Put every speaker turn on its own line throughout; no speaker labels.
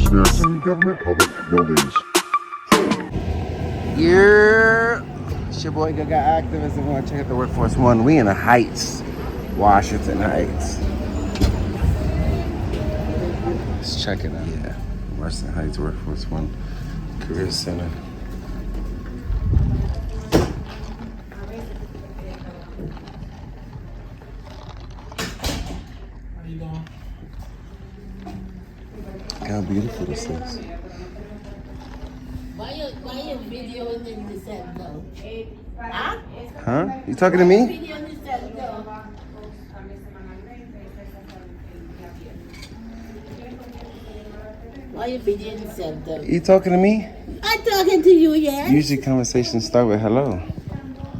Government public buildings.
Yeah, it's your boy Gaga Activist. And want to check out the Workforce One. We in the Heights, Washington Heights. Let's check it out. Yeah, Washington Heights Workforce One Career Center. Look how beautiful this is.
Why you videoing in the center?
Huh? You talking to me?
Video in the center. Why you videoing in the center?
You talking to me?
I'm talking to you, yes.
Usually conversations start with hello.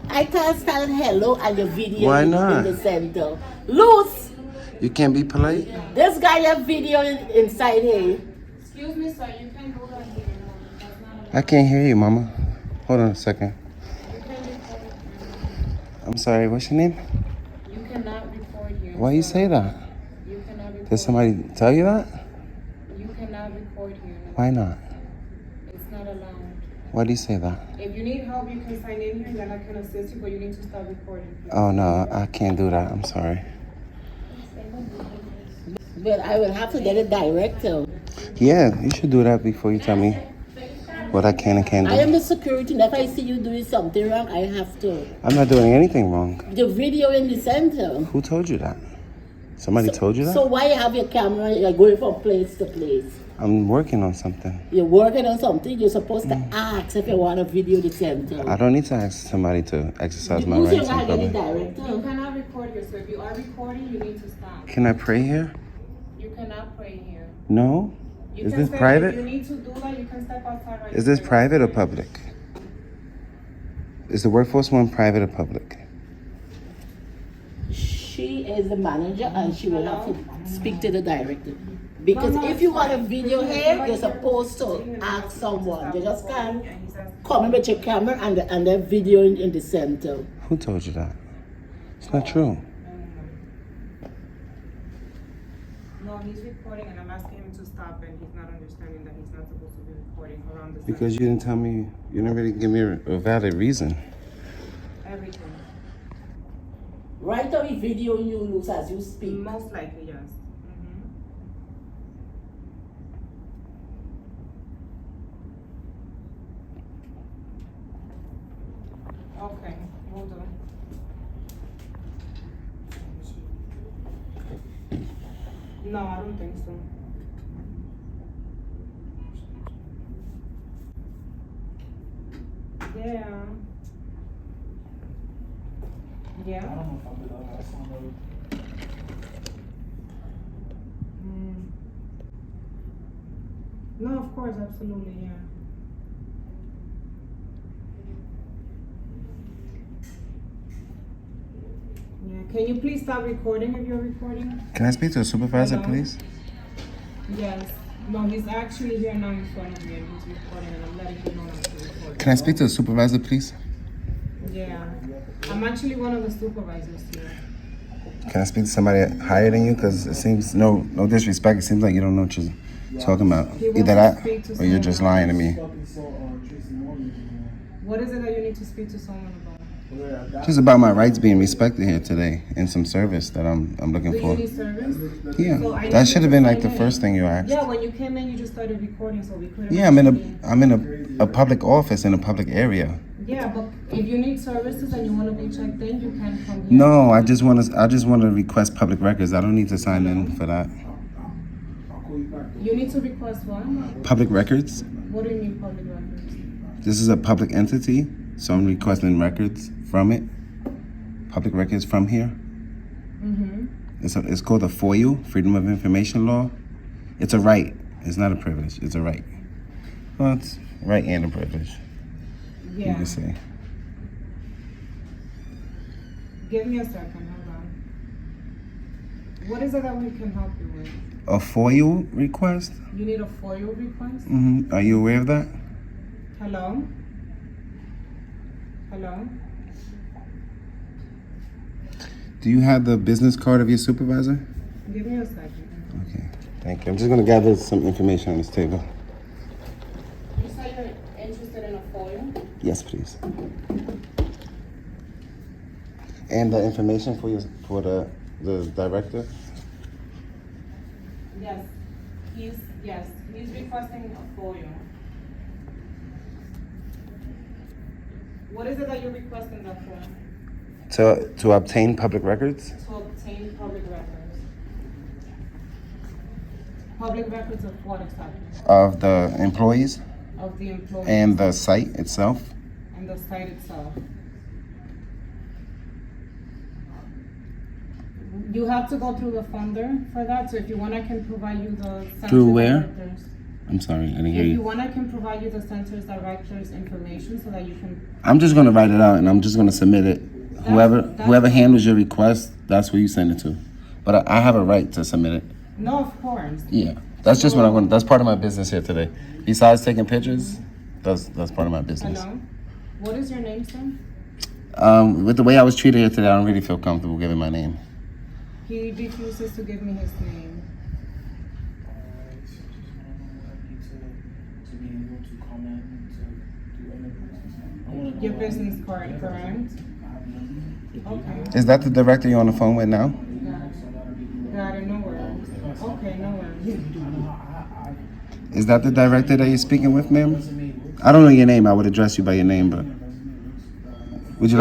I can't stand hello and your video
Why
in
not?
the center. Loose!
You can't be polite?
This guy have video inside here.
Excuse me, sir, you can go down here. That's not
I can't hear you, mama. Hold on a second. I'm sorry, what's your name?
You cannot record here.
Why you say that?
You cannot record.
Did somebody tell you that?
You cannot record here.
Why not?
It's not allowed.
Why do you say that?
If you need help, you can sign in here and then I can assist you, but you need to stop recording. Please.
Oh no, I can't do that. I'm sorry.
But I will have to get a director.
Yeah, you should do that before you tell me what I can and can't
I am
do.
the security, and if I see you doing something wrong, I have to.
I'm not doing anything wrong.
The video in the center.
Who told you that? Somebody told you that?
So why you have your camera, you're going from place to place?
I'm working on something.
You're working on something, you're supposed to ask if you want to video the center.
I don't need to ask somebody to exercise my
Who's your
rights in
guy, the
public.
director?
You cannot record here, so if you are recording, you need to stop.
Can I pray here?
You cannot pray here.
No?
You
Is
can
this
say
private?
If you need to do that, you can step outside right
Is this
there.
private or public? Is the Workforce One private or public?
She is the manager and she will have to speak to the director. Because if you want a video here, you're supposed to ask someone. You just can't come in with your camera and then video in the center.
Who told you that? It's not true.
No, he's recording and I'm asking him to stop and he's not understanding that he's not supposed to be recording around the
Because you didn't tell me, you didn't really give me a valid reason.
everything.
Right away, video you lose as you speak.
Most likely, yes. Okay, we'll do. No, I don't think so. Yeah. Yeah.
I don't know if I did that last time.
No, of course, absolutely, yeah. Yeah, can you please stop recording if you're recording?
Can I speak to a supervisor,
Hello?
please?
Yes. No, he's actually here now in front of me and he's recording and I'm letting him know not to record.
Can I speak to a supervisor, please?
Yeah. I'm actually one of the supervisors here.
Can I speak to somebody higher than you? Because it seems, no disrespect, it seems like you don't know what you're talking about.
He wants
Either
to
that,
speak to
or you're just
someone
lying to me.
What is it that you need to speak to someone about?
Just about my rights being respected here today and some service that I'm looking
Do you
for.
need service?
Yeah,
So I need
that should have been like the
sign in.
first thing you asked.
Yeah, when you came in, you just started recording, so we couldn't.
Yeah, I'm in a public office in a public area.
Yeah, but if you need services and you want to be checked in, you can come here.
No, I just want to request public records. I don't need to sign in for that.
You need to request what?
Public records?
What do you mean public records?
This is a public entity, so I'm requesting records from it. Public records from here. It's called a FOIA, Freedom of Information Law. It's a right. It's not a privilege. It's a right. Well, it's a right and a privilege. You
Yeah.
can say.
Give me a second, hold on. What is it that we can help you with?
A FOIA request?
You need a FOIA request?
Are you aware of that?
Hello? Hello?
Do you have the business card of your supervisor?
Give me a second.
Okay. Thank you. I'm just gonna gather some information on this table.
You said you're interested in a FOIA?
Yes, please. And the information for the director.
Yes. He's requesting a FOIA. What is it that you're requesting that for?
To obtain public records.
To obtain public records. Public records of what exactly?
Of the employees
Of the employees.
and the site itself.
And the site itself. You have to go through the funder for that, so if you want, I can provide you the center
Through where?
directors.
I'm sorry, I didn't hear
If you
you.
want, I can provide you the center's director's information so that you can.
I'm just gonna write it out and I'm just gonna submit it. Whoever handles your request, that's where you send it to. But I have a right to submit it.
No, of course.
Yeah, that's just what I want. That's part of my business here today. Besides taking pictures, that's part of my business.
Hello? What is your name, sir?
With the way I was treated here today, I don't really feel comfortable giving my name.
He refuses to give me his name.
To be able to comment and to do anything.
Your business card, correct? Okay.
Is that the director you're on the phone with now?
Got it, no worries. Okay, no worries.
Is that the director that you're speaking with, ma'am? I don't know your name. I would address you by your name, but would you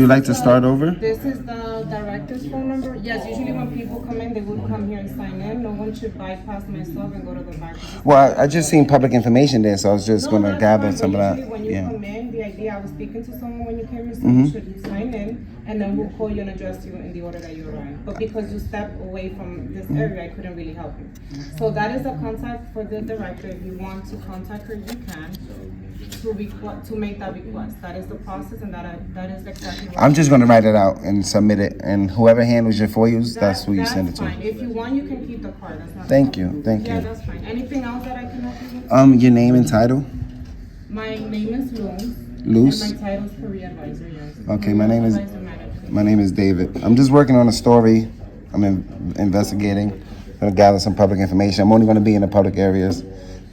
like to start over?
This is the director's phone number. Yes, usually when people come in, they would come here and sign in. No one should bypass myself and go to the back.
Well, I just seen public information there, so I was just
No,
gonna
that's
gather
fine,
some of
but
that.
usually when you
Yeah.
come in, the idea, I was speaking to someone when you came in, so you should sign in, and then we'll call you and address you in the order that you arrive. But because you stepped away from this area, I couldn't really help you. So that is the contact for the director. If you want to contact her, you can, to make that request. That is the process, and that is exactly what.
I'm just gonna write it out and submit it, and whoever handles your FOIAs, that's who you send it to.
That's fine. If you want, you can keep the card. That's not.
Thank you, thank
Yeah,
you.
that's fine. Anything else that I can help you with?
Your name and title?
My name is Luz.
Luz?
And my title is Career Advisor, yes.
Okay, my name is-
Advisor Manager.
My name is David. I'm just working on a story. I'm investigating. Gonna gather some public information. I'm only gonna be in the public areas.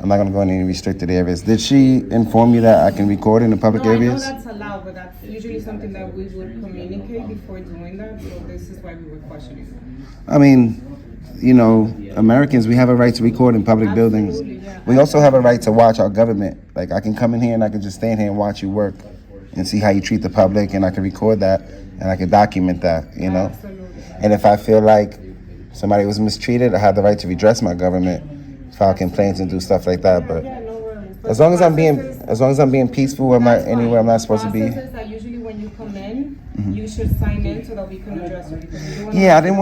I'm not gonna go in any restricted areas. Did she inform you that I can record in the public
No,
areas?
I know that's allowed, but that's usually something that we would communicate before doing that, so this is why we were questioning that.
I mean, you know, Americans, we have a right to record in public buildings.
Absolutely, yeah.
We also have a right to watch our government. Like, I can come in here and I can just stand here and watch you work and see how you treat the public, and I can record that and I can document that, you know?
Absolutely.
And if I feel like somebody was mistreated, I have the right to redress my government, file complaints and do stuff like that. But
Yeah, no worries. But
as long as I'm
the
being peaceful, I'm not
that's fine.
anywhere I'm not supposed to
The
be.
process is that usually when you come in, you should sign in so that we can address you. Because we don't wanna-
Yeah, I didn't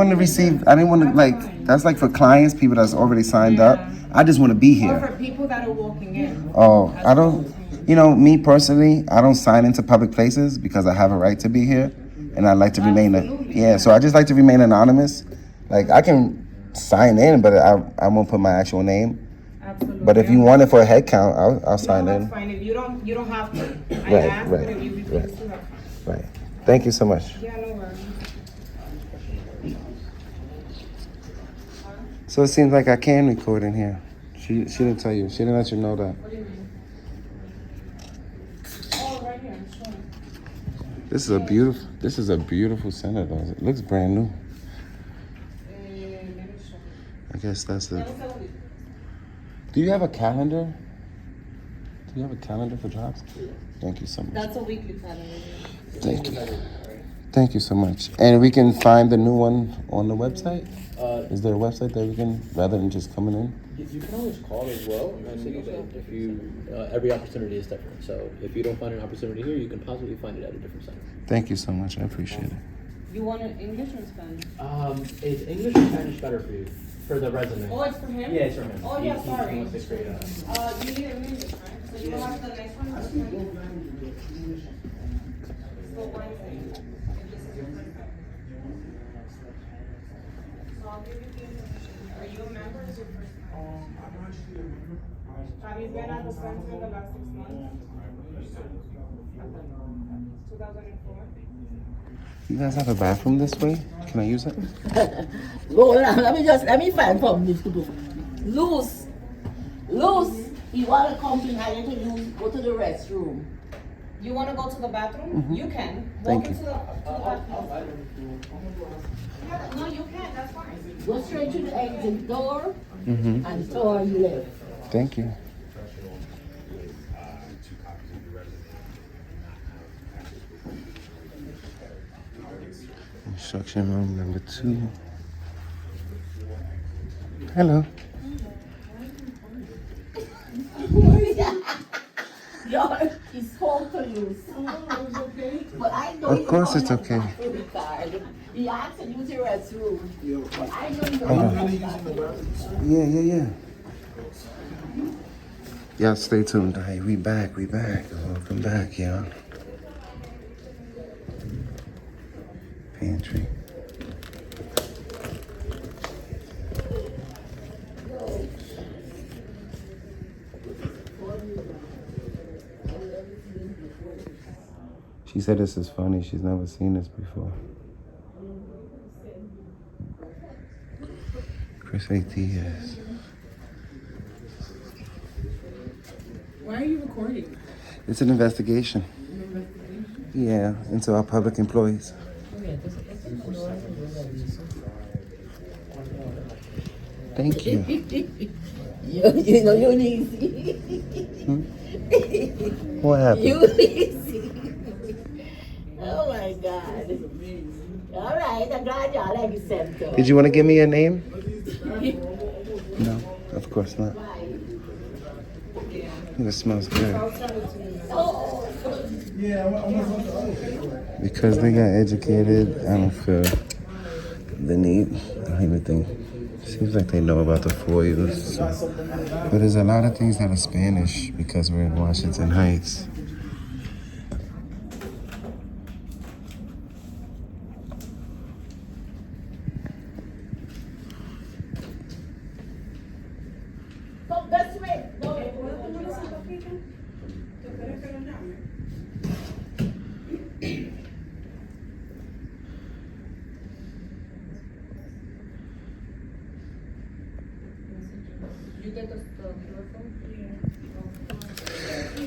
want to like, that's like for clients, people that's already signed up. I just want to be
Or
here.
for people that are walking in.
Oh, I don't, you know, me personally, I don't sign into public places because I have a right to be here and I like to remain, so I just like to remain anonymous. Like, I can sign in, but I won't put my actual name.
Absolutely.
But if you want it for a head count, I'll sign
No,
in.
that's fine. If you don't have to. I
Right,
asked,
right,
but if you refuse
right.
to, that's fine.
Right. Thank you so much.
Yeah, no worries.
So it seems like I can record in here. She didn't tell you. She didn't let you know that.
What do you mean? Oh, right here, sure.
This is a beautiful center though. It looks brand new.
Let me show you.
I guess that's the.
Dame un segundito.
Do you have a calendar? Do you have a calendar for jobs? Thank you so much.
That's a weekly calendar.
Thank you. Thank you so much. And we can find the new one on the website? Is there a website that we can, rather than just coming in?
You can always call as well, and if you, every opportunity is different. So if you don't find an opportunity here, you can possibly find it at a different center.
Thank you so much. I appreciate it.
You want it English or Spanish?
Is English or Spanish better for you? For the resume?
Oh, it's for him?
Yeah, it's for him.
Oh, yeah,
He's
sorry.
in sixth grade.
You need it in English, right? So you have the next one? So Wednesday, if this is your first time. So I'll give you the information. Are you a member or is your first time?
I'm actually a member.
Have you been at the center in the last 6 months? 2004?
You guys have a bathroom this way? Can I use it?
Hold on, let me find from this to do. Loose. Loose. You want to come to Highland to use, go to the restroom.
You want to go to the bathroom? You can.
Thank
Walk
you.
into the bathroom. Yeah, no, you can. That's fine.
Go straight to the exit door and door you left.
Thank you. Instruction room number 2. Hello.
It's home to use. But I know
Of course it's okay.
He asked to use the restroom. But I know you don't.
Yeah. Y'all stay tuned. Hey, we back. Welcome back, y'all. Pantry. She said this is funny. She's never seen this before. Chris ATS.
Why are you recording?
It's an investigation. Yeah, into our public employees. Thank you.
You know, you easy.
What happened?
You easy. Oh my God. All right, I'm glad y'all like the center.
Did you want to give me a name? No, of course not. It smells good. Because they got educated, I don't feel the need. I don't even think. Seems like they know about the foils. But there's a lot of things that are Spanish because we're in Washington Heights.
Come this way.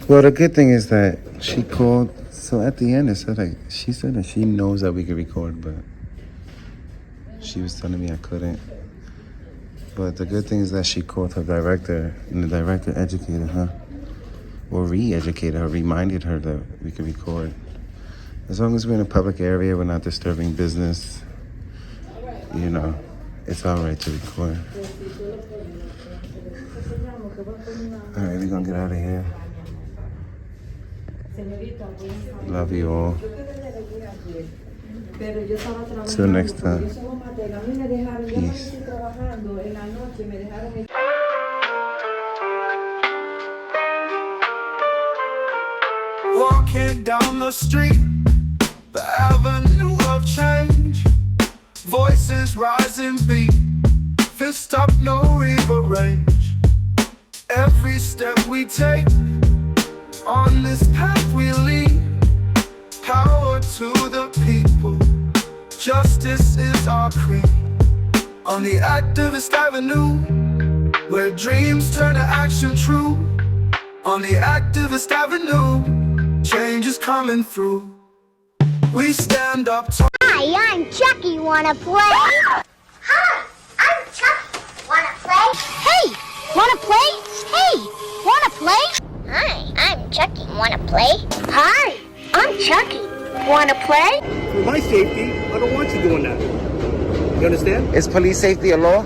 Well, the good thing is that she called. So at the end, it said like she said that she knows that we can record, but she was telling me I couldn't. But the good thing is that she called her director, and the director educated her, or re-educated her, reminded her that we could record. As long as we're in a public area, we're not disturbing business. You know, it's all right to record. All right, we're gonna get out of here. Love you all. Till next time. Peace.
Walking down the street, the avenue of change. Voices rising beat, fist up, no river range. Every step we take, on this path we lead. Power to the people, justice is our creed. On the activist avenue, where dreams turn to action true. On the activist avenue, change is coming through. We stand up tall.
Hi, I'm Chucky. Wanna play? Hi, I'm Chucky. Wanna play? Hey, wanna play? Hey, wanna play? Hi, I'm Chucky. Wanna play? Hi, I'm Chucky. Wanna play?
For my safety, I don't want you doing that. You understand?
Is police safety a law?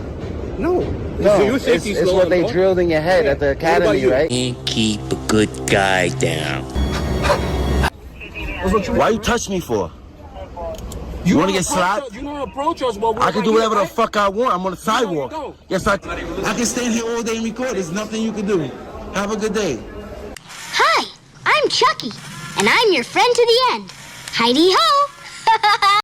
No.
No,
So your safety is
it's
law
what
and
they
law?
drilled in your head at the
What about
academy,
you?
right?
And keep a good guy down.
Why you touch me for? You want to get slapped?
You don't approach us, but
I can do whatever the
right?
fuck I want. I'm on the
know you
sidewalk.
don't.
Yes, I can stand here all day and record. There's nothing you can do. Have a good day.
Hi, I'm Chucky, and I'm your friend to the end. Heidi ho!